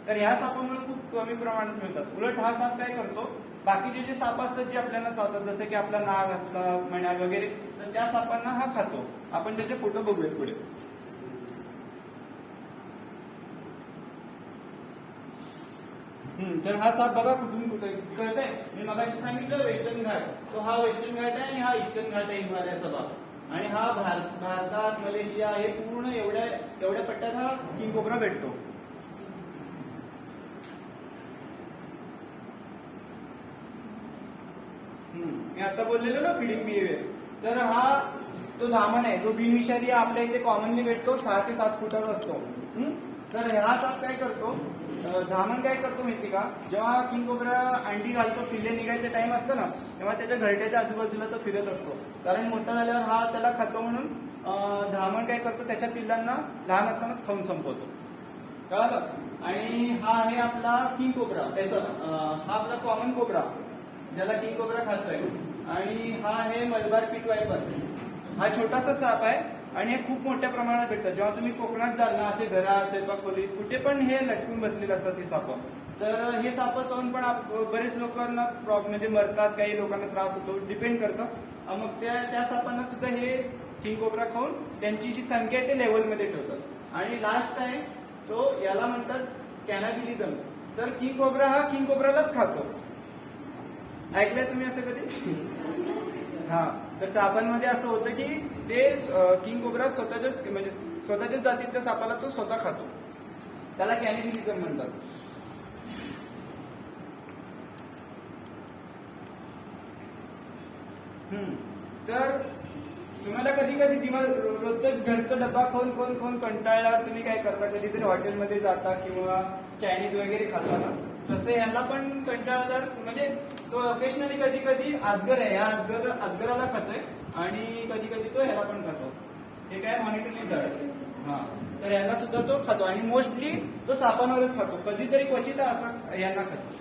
S2: तर ह्या सापामुळे खूप कमी प्रमाणात मिळतात. उलट हा साप काय करतो, बाकीचे जे साप असतात जे आपल्याला चावतात, जसे की आपला नाग असला, मण्या वगैरे, तर त्या सापांना हा खातो. आपण त्याचे फोटो बघूयात पुढे. तर हा साप बघा कुठून कुठे कळतंय. मी मगाशी सांगितलं वेस्टर्न घाट, तो हा वेस्टर्न घाट आहे आणि हा ईस्टर्न घाट आहे हिमालयाचा भाग. आणि हा भारतात, मलेशिया हे पूर्ण एवढ्या पट्ट्यात हा किंग कोब्रा भेटतो. मी आता बोललेलो ना फिडिंग बिहेवियर, तर हा तो धामण आहे, जो बिनविषारी आपल्या इथे कॉमनली भेटतो, 6 ते 7 फुटाचा असतो. तर हा साप काय करतो, धामण काय करतो माहिती का? जेव्हा किंग कोब्रा अंडी घालतो, पिल्ले निघायचा टाइम असतो ना, तेव्हा त्याच्या घरट्याच्या आजूबाजूला तो फिरत असतो. कारण मोठा झाल्यावर हा त्याला खातो म्हणून धामण काय करतो, त्याच्या पिल्लांना लहान असतानाच खाऊन संपवतो. कळालं? आणि हा आहे आपला किंग कोब्रा, हा आपला कॉमन कोब्रा ज्याला किंग कोब्रा खातोय. आणि हा आहे मलबार पिट वायपर. हा छोटासा साप आहे आणि हे खूप मोठ्या प्रमाणात भेटतात. जेव्हा तुम्ही कोकणात जाल ना, असे घरात, स्वयंपाक खोलीत, कुठे पण हे लटकून बसलेले असतात हे साप. तर हे साप चावून पण बरेच लोकांना म्हणजे मरतात, काही लोकांना त्रास होतो, डिपेंड करतं. मग त्या सापांना सुद्धा हे किंग कोब्रा खाऊन त्यांची जी संख्या आहे ते लेवलमध्ये ठेवतात. आणि लास्ट आहे तो, याला म्हणतात कॅनाबिलिझम. तर किंग कोब्रा हा किंग कोब्रालाच खातो. ऐकलंय तुम्ही असं कधी? हा, तर सापांमध्ये असं होतं की ते किंग कोब्रा स्वतःच्याच जातीतल्या सापाला तो स्वतः खातो. कळालं? आणि हा आहे आपला किंग कोब्रा. ज्याला किंग कोब्रा खातो. आणि हा आहे मलबार पिट वायपर. हा छोटासा साप आहे आणि हे खूप मोठ्या प्रमाणात भेटतात. जेव्हा तुम्ही कोकणात जाल ना, असे घरात, स्वयंपाक खोलीत, कुठे पण हे लटकून बसलेले असतात हे साप. तर हे साप चावून पण बरेच लोकांना त्रास होतो, डिपेंड करतं. मग त्या सापांना सुद्धा हे किंग कोब्रा खाऊन त्यांची जी संख्या आहे ते लेवलमध्ये ठेवतात. आणि लास्ट आहे तो, याला म्हणतात कॅनाबिलिझम. तर किंग कोब्रा हा किंग कोब्रालाच खातो. ऐकलंय तुम्ही असं कधी? हा, तर सापांमध्ये असं होतं की ते किंग कोब्रा स्वतःच्याच म्हणजे स्वतःच्याच जातीतल्या सापाला तो स्वतः खातो. त्याला कॅनिबलिझम म्हणतात. तर तुम्हाला कधी कधी दिवस रोजचं घरचा डब्बा खाऊन कोण कोण कंटाळला, तुम्ही काय करता, कधीतरी हॉटेलमध्ये जाता किंवा चायनीज वगैरे खाता ना, तसं ह्याला पण कंटाळा म्हणजे तो ओकेशनली कधी कधी आजगर आहे, ह्या आजगराला खातोय आणि कधी कधी तो ह्याला पण खातो. हे काय मॉनिटरली झाड, हा, तर ह्याला सुद्धा तो खातो आणि मोस्टली तो सापांवरच खातो, कधीतरी क्वचित असा यांना खातो.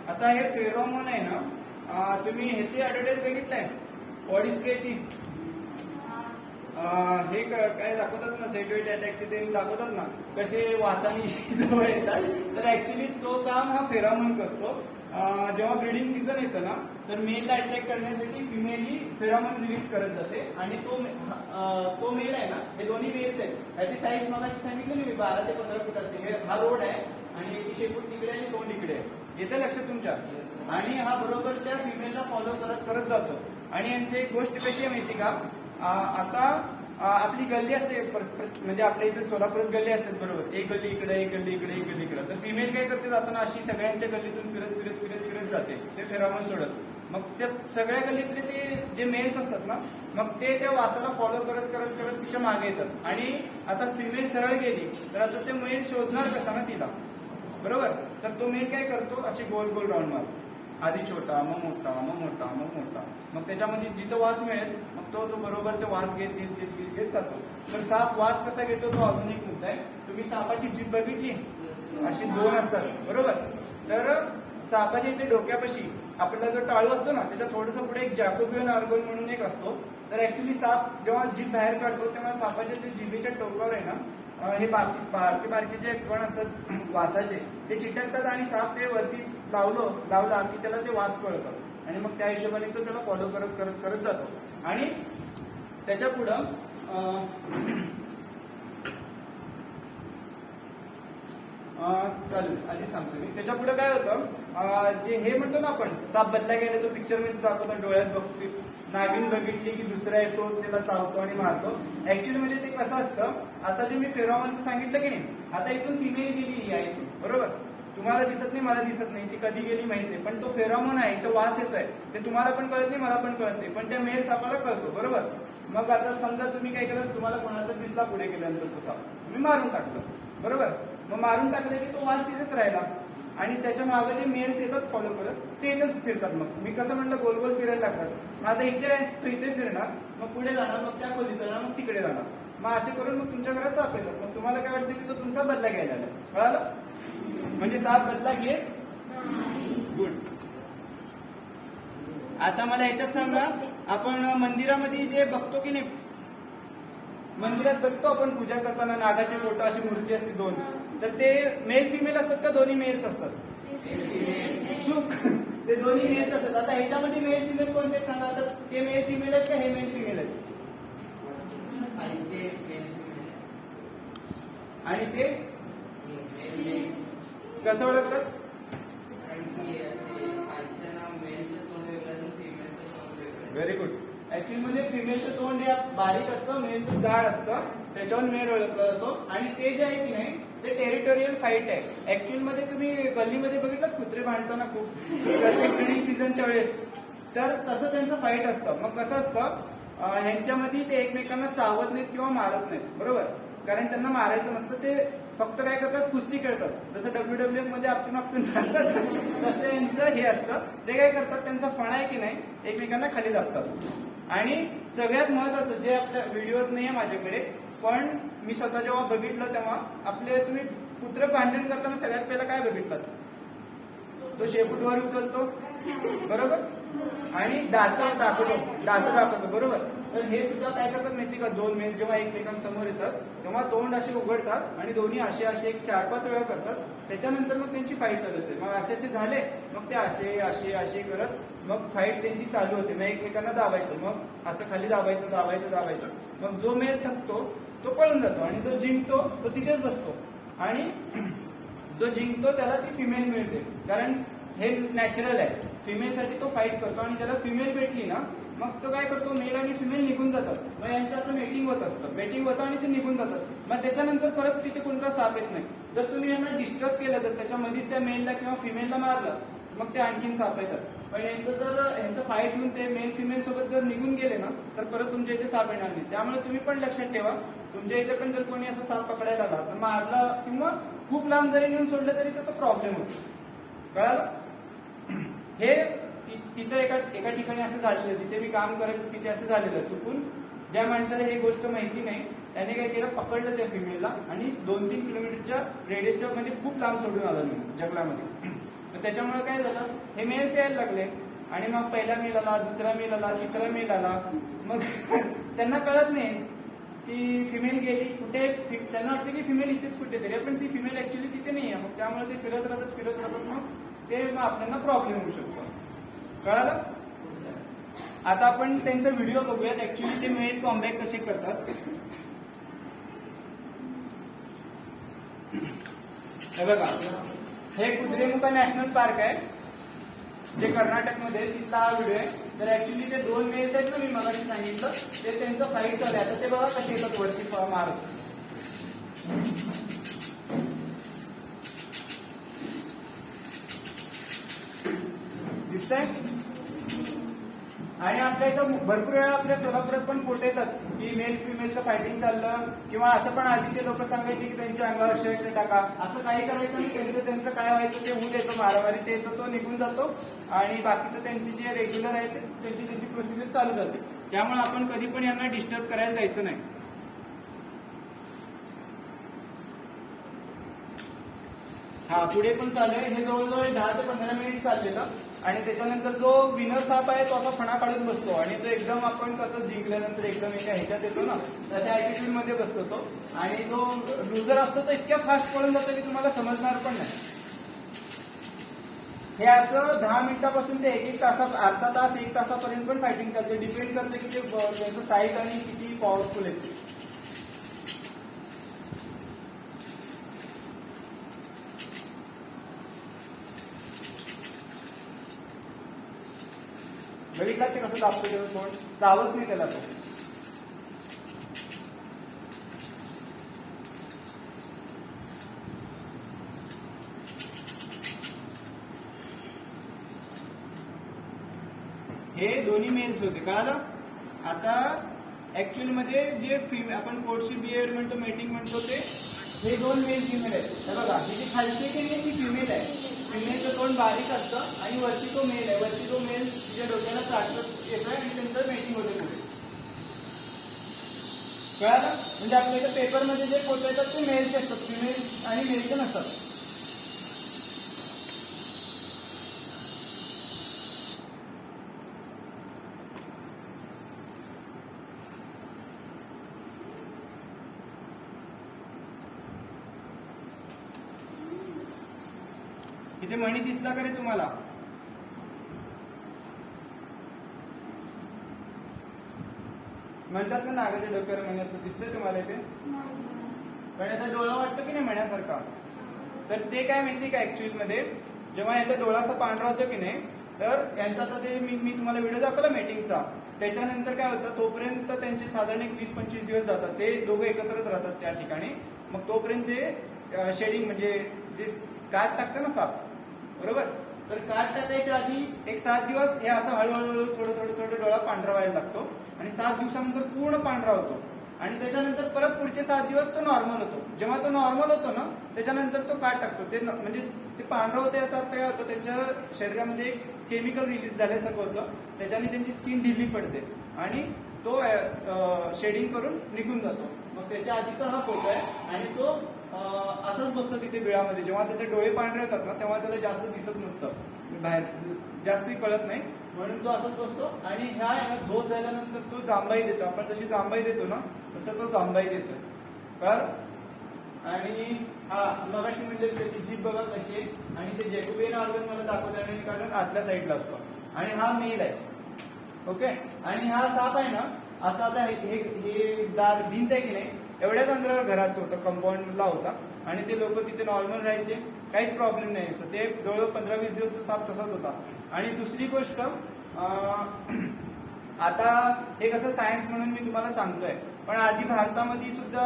S2: आता हे फेरोमोन आहे ना, तुम्ही ह्याची ऍडव्हर्टाईज बघितलंय बॉडी स्प्रेची, हे काय दाखवतात ना, सेंटिव्हिटी अटॅकचे ते दाखवतात ना, कसे वासानी जवळ येतात. तर ऍक्च्युली तो काम हा फेरोमोन करतो. जेव्हा ब्रीडिंग सीझन येतं ना, तर मेलला अट्रॅक्ट करण्यासाठी फिमेल ही फेरोमोन रिलीज करत जाते आणि तो मेल आहे ना, हे दोन्ही मेल्स आहेत. याची साईज मला सांगितलं ना मी, 12 ते 15 फूट असते. हा रोड आहे आणि याची शेपूट तिकडे आणि तोंड इकडे आहे, येते लक्षात तुमच्या. आणि हा बरोबर त्या फिमेलला फॉलो करत जातो. आणि यांची एक गोष्ट कशी आहे माहिती का, आता आपली गल्ली असते, म्हणजे आपल्या इथे सोलापुरात गल्ली असतात बरोबर, एक गल्ली इकडे, एक गल्ली इकडे, एक गल्ली इकडे. तर फिमेल काय करते, जाताना अशी सगळ्यांच्या गल्लीतून फिरत फिरत फिरत फिरत जाते ते फेरोमोन सोडत. मग त्या सगळ्या गल्लीतले ते जे मेल्स असतात ना, मग ते त्या वासाला फॉलो करत करत करत तिच्या मागे येतात. आणि आता फिमेल सरळ गेली तर आता ते मेल शोधणार कसा ना तिला, बरोबर. तर तो मेल काय करतो, असे गोल गोल राऊंड मारतो, आधी छोटा, मग मोठा, मग मोठा, मग मोठा. मग त्याच्यामध्ये जिथं वास मिळेल मग तो बरोबर तो वास घेत घेत घेत घेत जातो. तर साप वास कसा घेतो तो अजून एक मुद्दा आहे. तुम्ही सापाची जीभ बघितली, अशी 2 असतात बरोबर. तर सापाच्या इथे डोक्यापाशी आपला जो टाळू असतो ना, त्याच्या थोडंसं पुढे एक जॅकोबियन ऑर्गन म्हणून एक असतो. तर ऍक्च्युली साप जेव्हा जीभ बाहेर काढतो तेव्हा सापाच्या जे जिभेच्या टोकावर आहे ना, हे बारके जे कण असतात वासाचे, ते चिटकतात आणि साप ते वरती लावला की त्याला ते वास कळतं आणि मग त्या हिशोबाने तो त्याला फॉलो करत करत करत जातो. आणि त्याच्या पुढं चालेल आधी सांगतो मी. त्याच्या पुढे काय होतं, जे हे म्हणतो ना आपण साप बदला गेला, तो पिक्चर मध्ये दाखवतो, डोळ्यात बघतो, नागिन बघितली की दुसरा येतो त्याला चावतो आणि मारतो. ऍक्च्युअली म्हणजे ते कसं असतं, आता जे मी फेरोमोनचं सांगितलं की नाही, आता इथून फिमेल गेली ही आहे बरोबर, तुम्हाला दिसत नाही, मला दिसत नाही, ती कधी गेली माहिती नाही, पण तो फेरोमोन आहे, तो वास येतोय, ते तुम्हाला पण कळत नाही, मला पण कळत नाही, पण त्या मेल सापाला कळतो बरोबर. मग आता समजा तुम्ही काय केलं, तुम्हाला कोणाचा दिसला पुढे गेल्यानंतर तो साप, तुम्ही मारून टाकलं बरोबर. मग मारून टाकलं की तो वास तिथेच राहिला आणि त्याच्या मागे जे मेल्स येतात फॉलो करत ते इथेच फिरतात. मग मी कसं म्हटलं, गोल गोल फिरायला लागतात. मग आता इथे आहे तो इथे फिरणार, मग पुढे जाणार, मग त्या खोलीत जाणार, मग तिकडे जाणार, मग असे करून मग तुमच्या घरात साप येतात. मग तुम्हाला काय वाटतं की तो तुमचा बदला घ्यायला आला, कळालं. म्हणजे साप बदला घेत, गुड. आता मला याच्यात सांगा, आपण मंदिरामध्ये जे बघतो की नाही, मंदिरात बघतो आपण पूजा करताना नागाचे फोटो, अशी मूर्ती असते 2, तर ते मेल फिमेल असतात का दोन्ही मेल्स असतात? चूक, ते दोन्ही मेल्स असतात. आता ह्याच्यामध्ये मेल फिमेल कोणते सांगा, आता ते मेल फिमेल आहेत का हे मेल फिमेल आहेत? आणि ते कसं ओळखतात? Very good. ऍक्च्युअली मध्ये फिमेलचं तोंड हे बारीक असतं, मेलचं जाड असतं, त्याच्यावर मेल ओळखला जातो. आणि ते जे आहे की नाही ते टेरिटोरियल फाईट आहे. ऍक्च्युअल मध्ये तुम्ही गल्लीमध्ये बघितलं कुत्रे भांडताना खूप ब्रीडिंग सीझनच्या वेळेस, तर तसं त्यांचं फाईट असतं. मग कसं असतं, ह्यांच्यामध्ये ते एकमेकांना चावत नाहीत किंवा मारत नाहीत बरोबर, कारण त्यांना मारायचं नसतं. ते फक्त काय करतात, कुस्ती खेळतात. जसं WWF मध्ये आपण मारतात तसं यांचं हे असतं. ते काय करतात, त्यांचा फणा आहे की नाही एकमेकांना खाली दाबतात. आणि सगळ्यात महत्वाचं जे आपल्या व्हिडिओत नाहीये माझ्याकडे, पण मी स्वतः जेव्हा बघितलं तेव्हा आपले तुम्ही कुत्रे भांडण करताना सगळ्यात पहिला काय बघितलं, तो शेपूटवर उचलतो बरोबर आणि दात दाखवतो बरोबर. तर हे सुद्धा काय करतात माहिती का, 2 मेल जेव्हा एकमेकांसमोर येतात तेव्हा तोंड असे उघडतात आणि दोन्ही असे 4-5 वेळा करतात. त्याच्यानंतर मग त्यांची फाईट चालू होते. मग असे झाले मग ते असे करत मग फाईट त्यांची चालू होते. मग एकमेकांना दाबायचं, मग असं खाली दाबायचं. मग जो मेल थकतो तो पळून जातो आणि जो जिंकतो तो तिथेच बसतो आणि जो जिंकतो त्याला ती फिमेल मिळते. कारण हे नॅचरल आहे. फिमेलसाठी तो फाईट करतो आणि त्याला फिमेल भेटली ना मग तो काय करतो, मेल आणि फिमेल निघून जातात. मग यांचं असं मेटिंग होत असतं, मेटिंग होतं आणि ते निघून जातात. मग त्याच्यानंतर परत तिथे कोणता साप येत नाही. जर तुम्ही यांना डिस्टर्ब केलं तर त्याच्यामध्येच त्या मेलला किंवा फिमेलला मारलं मग ते आणखीन साप येतात. पण यांचं फाईट होऊन ते मेल फिमेल सोबत जर निघून गेले ना तर परत तुमच्या इथे साप येणार नाही. त्यामुळे तुम्ही पण लक्षात ठेवा, तुमच्या इथे पण जर कोणी असं साप पकडायला आला तर मारला किंवा खूप लांब जरी नेऊन सोडलं तरी त्याचा प्रॉब्लेम होतो. कळालं? हे तिथं एका ठिकाणी असं झालेलं, जिथे मी काम करायचं तिथे असं झालेलं. चुकून ज्या माणसाला ही गोष्ट माहिती नाही त्याने काय केलं, पकडलं त्या फिमेलला आणि 2-3 किलोमीटरच्या रेडियसच्या म्हणजे खूप लांब सोडून आलं मी जंगलामध्ये. त्याच्यामुळे काय झालं, हे मेल्स यायला लागले आणि मग पहिला मेल आला, दुसरा मेल आला, तिसरा मेल आला. मग त्यांना कळत नाही की फिमेल गेली कुठे. त्यांना वाटतं की फिमेल इथेच कुठेतरी, पण ती फिमेल ऍक्च्युली तिथे नाही आहे. मग त्यामुळे ते फिरत राहतात मग आपल्याला प्रॉब्लेम होऊ शकतो. कळालं? आता आपण त्यांचा व्हिडिओ बघूयात, ऍक्च्युली ते मेल कॉमबॅक कसे करतात. हे बघा, हे कुद्रेमुख नॅशनल पार्क आहे जे कर्नाटकमध्ये, तिथला हा व्हिडिओ आहे. तर ऍक्च्युली ते 2 मेल्स आहेत ना मी मगाशी सांगितलं, ते त्यांचं फाईट चालू आहे. आता ते बघा कसे येतात वरती मारत. दिसतंय? आणि आपल्या इथं भरपूर वेळा आपल्या सोलापुरात पण फोटो येतात की मेल फिमेलचं फायटिंग चाललं, किंवा असं पण आधीचे लोक सांगायचे की त्यांच्या अंगावर शर्ट टाका. असं काही करायचं नाही. त्यांचं काय व्हायचं ते होऊ द्यायचं, मारामारी ते तो निघून जातो आणि बाकीचं त्यांची जे रेग्युलर आहे त्यांची प्रोसिजर चालू राहते. त्यामुळे आपण कधी पण यांना डिस्टर्ब करायला जायचं नाही. हा पुढे पण चालू आहे. हे जवळजवळ 10 ते 15 मिनिट चाललेलं आणि त्याच्यानंतर जो विनर साप आहे तो असा फणा काढून बसतो आणि तो एकदम आपण कसं जिंकल्यानंतर एकदम एका ह्याच्यात येतो ना तशा ऍटिट्यूड मध्ये बसतो तो. आणि जो लुझर असतो तो इतक्या फास्ट पळून जातो की तुम्हाला समजणार पण नाही. हे असं 10 मिनिटापासून ते 1 तास, अर्धा तास, 1 तासापर्यंत पण फायटिंग चालते. डिपेंड करते की ते त्यांचं साईज आणि किती पॉवरफुल आहे. बघितला ते कसं दाबतो त्याचं तोंड, चावत नाही त्याला तो. हे दोन्ही मेल्स होते. कळालं? आता ऍक्च्युअल मध्ये जे आपण कोर्टशी बिहेवियर म्हणतो, मेटिंग म्हणतो, ते हे 2 मेल फिमेल आहेत. हे बघा, ही जी खालची की नाही ती फिमेल आहे. फिमेलचं तोंड बारीक असतं आणि वरती तो मेल आहे. वरती तो मेल तिच्या डोक्याला चाटत येतोय आणि त्यांचं मेटिंग होते पुढे. कळालं? म्हणजे आपल्या इथं पेपरमध्ये जे फोटो येतात ते मेल्स असतात, फिमेल आणि मेलचे नसतात. इथे मणी दिसला का रे तुम्हाला? म्हणतात ना नागाच्या डोक्यावर मणी असतो, दिसतंय तुम्हाला इथे? पण याचा डोळा वाटतो की नाही मण्यासारखा? तर ते काय माहिती का, ऍक्च्युअल मध्ये जेव्हा याचा डोळा असा पांढरा होतो की नाही तर यांचा आता ते मी तुम्हाला व्हिडिओ दाखवला मेटिंगचा, त्याच्यानंतर काय होतं तोपर्यंत त्यांचे साधारण 20-25 दिवस जातात. ते दोघं एकत्रच राहतात त्या ठिकाणी. मग तोपर्यंत ते शेडिंग म्हणजे जे काट टाकतं ना साप, बरोबर? तर काट टाकायच्या आधी एक 7 दिवस हे असं हळूहळू थोडं डोळा पांढरा व्हायला लागतो आणि 7 दिवसानंतर पूर्ण पांढरा होतो आणि त्याच्यानंतर परत पुढचे 7 दिवस तो नॉर्मल होतो. जेव्हा तो नॉर्मल होतो ना त्याच्यानंतर तो काट टाकतो. ते म्हणजे ते पांढरं होतं याचा अर्थ काय होतं, त्यांच्या शरीरामध्ये एक केमिकल रिलीज झाल्यासारखं होतं, त्याच्याने त्यांची स्किन ढिली पडते आणि तो शेडिंग करून निघून जातो. मग त्याच्या आधीचा हा फोटो आहे आणि तो असाच बसतो तिथे बिळामध्ये. जेव्हा त्याचे डोळे पांढरे होतात ना तेव्हा त्याला जास्त दिसत नसतं, बाहेर जास्त कळत नाही, म्हणून तो असाच बसतो. आणि ह्या झोप झाल्यानंतर तो जांबाई देतो. आपण जशी जांबाई देतो ना तसं तो जांबाई देतो. कळलं? आणि हा मगाशी म्हणजे त्याची जीभ बघा कशी आहे आणि ते जॅकोबियन ऑर्गन मला दाखवता नाही कारण आतल्या साईडला असतो. आणि हा मेल आहे. ओके. आणि हा साप आहे ना असा आता हे दार भिंत आहे की नाही एवढ्याच अंतरावर घरात होतं, कंपाऊंडला होता आणि ते लोक तिथे नॉर्मल राहायचे. काहीच प्रॉब्लेम नाही यायचा. ते जवळजवळ 15-20 दिवस तो साप तसाच होता. आणि दुसरी गोष्ट, आता हे कसं सायन्स म्हणून मी तुम्हाला सांगतोय, पण आधी भारतामध्ये सुद्धा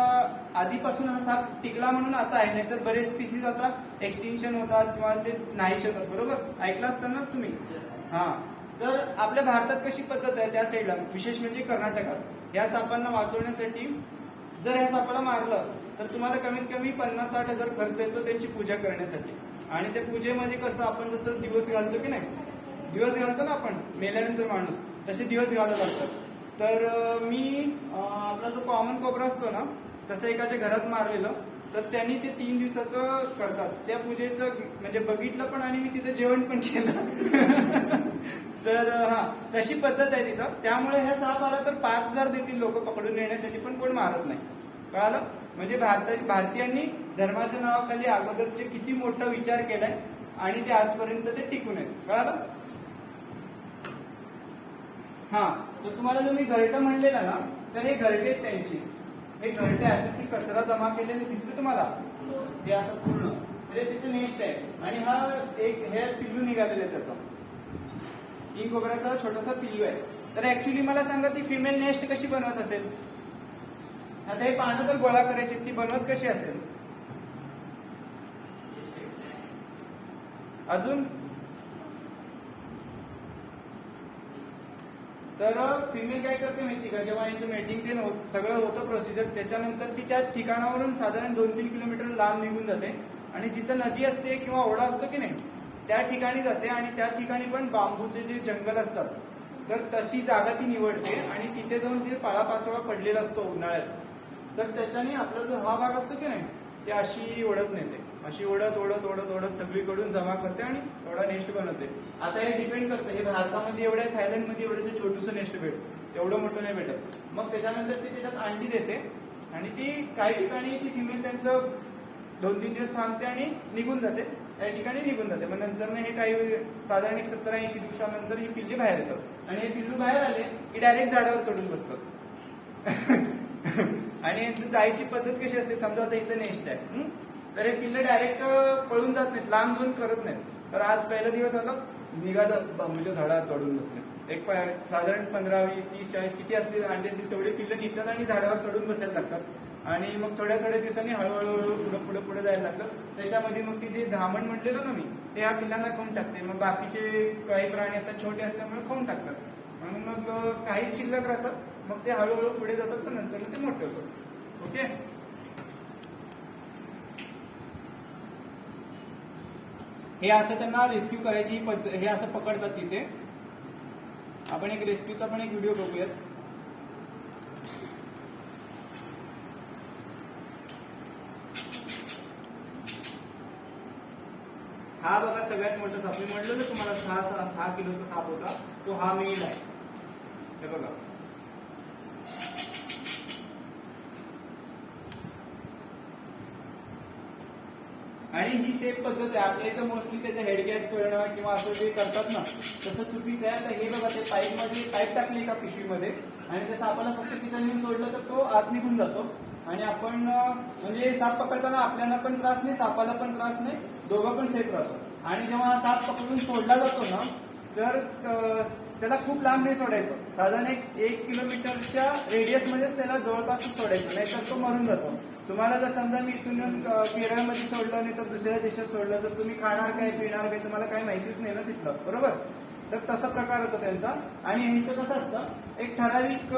S2: आधीपासून हा साप टिकला म्हणून आता आहे, नाहीतर बरेच स्पीसीज आता एक्सटिंक्शन होतात किंवा ते नाहीसे होतात. बरोबर ऐकलं असतं ना तुम्ही? हा, तर आपल्या भारतात कशी पद्धत आहे त्या साईडला, विशेष म्हणजे कर्नाटकात, या सापांना वाचवण्यासाठी जर ह्या सापाला मारलं तर तुम्हाला कमीत कमी 50-60 हजार खर्च येतो त्यांची पूजा करण्यासाठी. आणि त्या पूजेमध्ये कसं आपण जसं दिवस घालतो की नाही, दिवस घालतो ना आपण मेल्यानंतर माणूस, तसे दिवस घालत असतात. तर मी आपला जो कॉमन कोबरा असतो ना, तसं एकाच्या घरात मारलेलं, तर त्यांनी ते 3 दिवसाचं करतात. त्या पूजेचं म्हणजे बघितलं पण आणि मी तिथं जेवण पण केलं. तर हा, तशी पद्धत आहे तिथं. त्यामुळे ह्या साप आला तर 5,000 देतील लोक पकडून नेण्यासाठी, पण कोण मारत नाही. कळालं? म्हणजे भारतीयांनी धर्माच्या नावाखाली अगोदरचे किती मोठा विचार केलाय आणि ते आजपर्यंत ते टिकून आहेत. कळालं? हा, तर तुम्हाला जो मी घरटं म्हणलेला ना, तर हे घरटे आहेत त्यांची. हे घरटे असं ती कचरा जमा केलेले दिसते तुम्हाला, ते असं पूर्ण, तर हे त्याचं नेस्ट आहे. आणि हा एक हे पिल्लू निघालेलं आहे त्याचा, किंग कोबराचा छोटासा पिल्लू आहे. तर ऍक्च्युली मला सांगा, ती फिमेल नेस्ट कशी बनवत असेल? आता हे पानं तर गोळा करायची, ती बनवत कशी असेल? अजून तर फिमेल काय करते माहिती का, जेव्हा यांचं मेटिंग ते सगळं होतं प्रोसिजर, त्याच्यानंतर ती त्या ठिकाणावरून साधारण 2-3 किलोमीटर लांब निघून जाते आणि जिथं नदी असते किंवा ओढा असतो की नाही, त्या ठिकाणी जाते. आणि त्या ठिकाणी पण बांबूचे जे जंगल असतात, तर तशी जागा ती निवडते आणि तिथे जाऊन जे पालापाचोळा पडलेला असतो उन्हाळ्यात, तर त्याच्याने आपला जो हा भाग असतो की नाही, ते अशी ओढत नेते, अशी ओढत ओढत ओढत ओढत सगळीकडून जमा करते आणि एवढा नेस्ट बनवते. आता हे डिपेंड करतं, हे भारतामध्ये एवढ्या, थायलंडमध्ये एवढंसं छोटूसं नेस्ट भेटतं, एवढं मोठं नाही भेटत. मग त्याच्यानंतर ती त्याच्यात अंडी देते आणि ती काही ठिकाणी ती फिमेल त्यांचं 2-3 दिवस थांबते आणि निघून जाते, काही ठिकाणी निघून जाते. मग नंतर हे काही साधारण 70-80 दिवसानंतर ही पिल्ली बाहेर येतात आणि हे पिल्लू बाहेर आले की डायरेक्ट झाडावर चढून बसतात. आणि यांची जायची पद्धत कशी असते, समजा आता इथं नेस्ट आहे, तर हे पिल्ले डायरेक्ट पळून जात नाहीत, लांब जाऊन करत नाहीत. तर आज पहिला दिवस आला, निघालं बांबूच्या झाडावर चढून बसले, एक साधारण 15-20-30-40 किती असतील अंडे असतील तेवढे पिल्ले निघतात आणि झाडावर चढून बसायला लागतात. आणि मग थोड्या दिवसांनी हळूहळू पुढे जायला लागतं. त्याच्यामध्ये मग ती जे धामण म्हटलेलं ना मी, ते ह्या पिल्लांना खाऊन टाकते. मग बाकीचे काही प्राणी असतात छोटे असल्यामुळे खाऊन टाकतात आणि मग काही शिल्लक राहतात, मग ते हळूहळू पुढे जातात, पण नंतर ते मोठे होतात. ओके, हे असं त्यांना रेस्क्यू करायची पद्धत, हे असं पकडतात तिथे. आपण एक रेस्क्यूचा पण एक व्हिडिओ बघूयात. हा बघा सगळ्यात मोठा साप, मी म्हटलं ना तुम्हाला 6 किलोचा साप होता, तो हा मेल आहे. हे बघा, आणि ही सेफ पद्धत आहे. आपल्या इथं मोस्टली त्याचं हेड कॅच करणं किंवा असं जे करतात ना, तसं चुकीचं आहे. तर हे बघा, ते पाईप टाकली एका पिशवीमध्ये आणि त्या सापाला फक्त तिथं नेऊन सोडलं तर तो आत निघून जातो. आणि आपण म्हणजे साप पकडताना आपल्याला पण त्रास नाही, सापाला पण त्रास नाही, दोघं पण सेफ राहतो. आणि जेव्हा हा साप पकडून सोडला जातो ना, तर त्याला खूप लांब नाही सोडायचं, साधारण 1 किलोमीटरच्या रेडियसमध्येच त्याला जवळपासच सोडायचं, नाहीतर तो मरून जातो. तुम्हाला जर समजा मी इथून केरळमध्ये सोडलं, नाही तर दुसऱ्या देशात सोडलं, तर तुम्ही खाणार काय, पिणार काय, तुम्हाला काही माहितीच नाही ना तिथलं, बरोबर? तर तसा प्रकार होतो त्यांचा. आणि ह्यांचं कसं असतं, एक ठराविक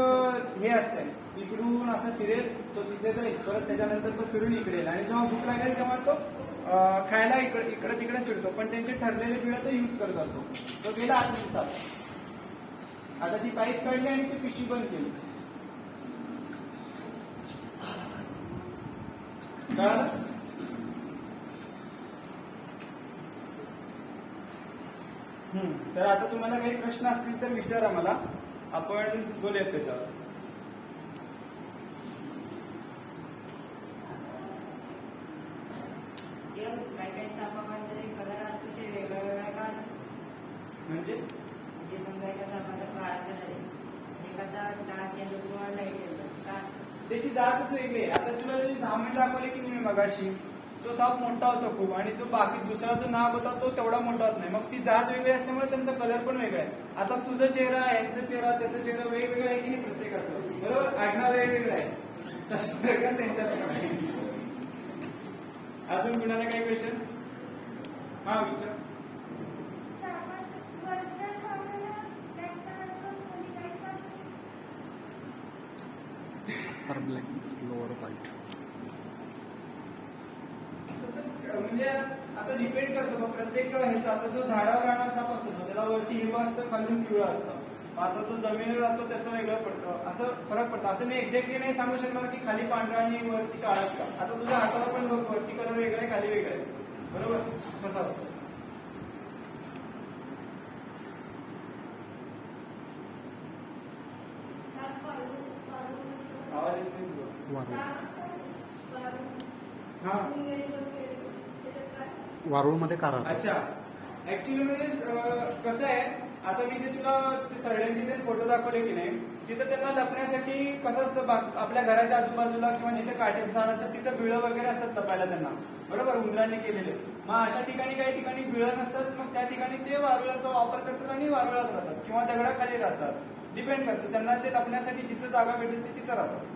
S2: हे असतं, इकडून असं फिरेल तो तिथे जाईल, परत त्याच्यानंतर तो फिरून इकडे येईल आणि जेव्हा भूक लागेल तेव्हा तो खायला इकडे तिकडे फिरतो. पण त्यांचे ठरलेले पिळं तो यूज करत असतो. तो गेला 8 दिवसात. आता ती पाईप काढली आणि ती पिशवी बंद केली. कळालं? तर आता तुम्हाला काही प्रश्न असतील तर विचारा मला, आपण बोलूयात त्याच्यावर.
S3: काही सापामध्ये कलर असतो ते वेगळा वेगळा का असतो?
S2: म्हणजे
S3: समजा एका सापाचा काळा कलर आहे, एखादा डार्क येलो किंवा लाईट येलो का?
S2: त्याची जातच वेगळी आहे. आता तुला धामण दाखवली की नाही मगाशी, तो साप मोठा होतो खूप आणि जो बाकी दुसरा जो नाग होता तो तेवढा मोठा होत नाही. मग ती जात वेगळी असल्यामुळे त्यांचा कलर पण वेगळा आहे. आता तुझा चेहरा, यांचा चेहरा, त्याचा चेहरा वेगवेगळा आहे की नाही प्रत्येकाचं, बरोबर? आडनाव वेगवेगळं आहे, तसं प्रकार त्यांच्यात पण आहे. अजून कुणाला काही क्वेश्चन? हा विचार.
S4: Black lower white.
S2: तसं म्हणजे आता डिपेंड करतो मग प्रत्येक ह्याचा. आता जो झाडावर राहणारा साप असतो ना, त्याला वरती हिरवा असतं, खालून पिवळा असतं. आता जो जमिनीवर राहतो त्याचं वेगळं पडतं, असं फरक पडतं. असं मी एक्झॅक्टली नाही सांगू शकणार की खाली पांढरा आणि वरती काळा असतं. आता तुझ्या हाताला पण बघ, वरती कलर वेगळा आहे, खाली वेगळा आहे, बरोबर? तसं असतं. आवाज येत नाही तुझा. हा
S4: वारुळमध्ये का राहतात?
S2: अच्छा, ऍक्च्युली मध्ये कसं आहे, आता मी जे तुला ते सरड्यांचे ते फोटो दाखवले की नाही, तिथं त्यांना लपण्यासाठी कसं असतं, आपल्या घराच्या आजूबाजूला किंवा जिथे काटेचं झाड असतात तिथं बिळं वगैरे असतात लपायला त्यांना, बरोबर, उंदरांनी केलेले. मग अशा ठिकाणी काही ठिकाणी बिळं नसतात, मग त्या ठिकाणी ते वारुळाचा वापर करतात आणि वारुळात राहतात किंवा दगडाखाली राहतात. डिपेंड करतं, त्यांना ते लपण्यासाठी जिथं जागा भेटेल ते तिथं राहतात.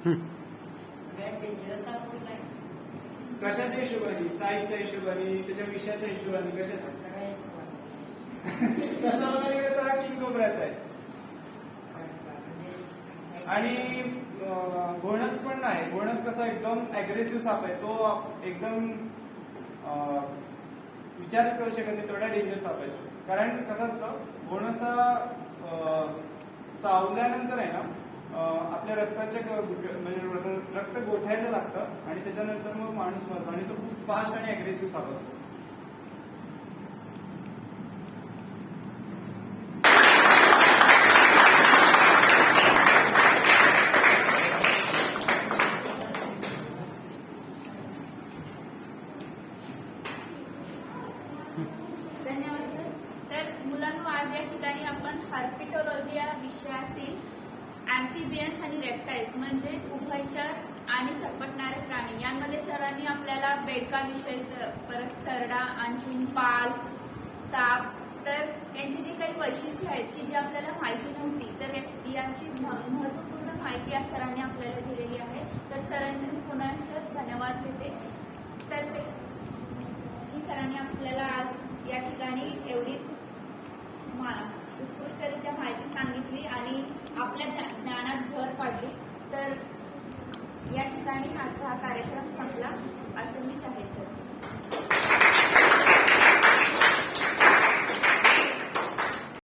S3: सगळ्यात डेंजरस साप कुठला आहे?
S2: कशाच्या हिशोबाने? साईजच्या हिशोबाने, त्याच्या विषयाच्या हिशोबाने, कशाच्या?
S3: सगळ्या
S2: तसा मला कसा किंग कोब्राचा आहे.
S3: म्हणजे
S2: आणि घोणस पण नाही. घोणस कसा एकदम अग्रेसिव्ह साप आहे, तो एकदम विचारच करू शकत नाही, तेवढा डेंजर साप आहे. कारण कसं असतं, घोणसा चावल्यानंतर आहे ना, आपल्या रक्ताच्या म्हणजे रक्त गोठायला लागतं आणि त्याच्यानंतर मग माणूस मरतो आणि तो खूप फास्ट आणि अग्रेसिव्ह साप असतो.
S1: धन्यवाद सर. तर मुलांनो, आज या ठिकाणी आपण हर्पिटोलॉजी या विषयातील ॲम्फिबियन्स आणि रेप्टाइल्स म्हणजेच उभयचर आणि सरपटणारे प्राणी यांमध्ये सरांनी आपल्याला बेडकाविषयी, परत सरडा, आणखीन पाल, साप, तर यांची जी काही वैशिष्ट्ये आहेत की जी आपल्याला माहिती नव्हती, तर याची महत्त्वपूर्ण माहिती या सरांनी आपल्याला दिलेली आहे. तर सरांचे मी पुन्हा धन्यवाद देते. तसे की सरांनी आपल्याला आज या ठिकाणी एवढी उत्कृष्टरित्या माहिती सांगितली आणि आपल्या ज्ञानात भर पाडली. तर या ठिकाणी आजचा हा कार्यक्रम संपला असं मी जाहीर करते.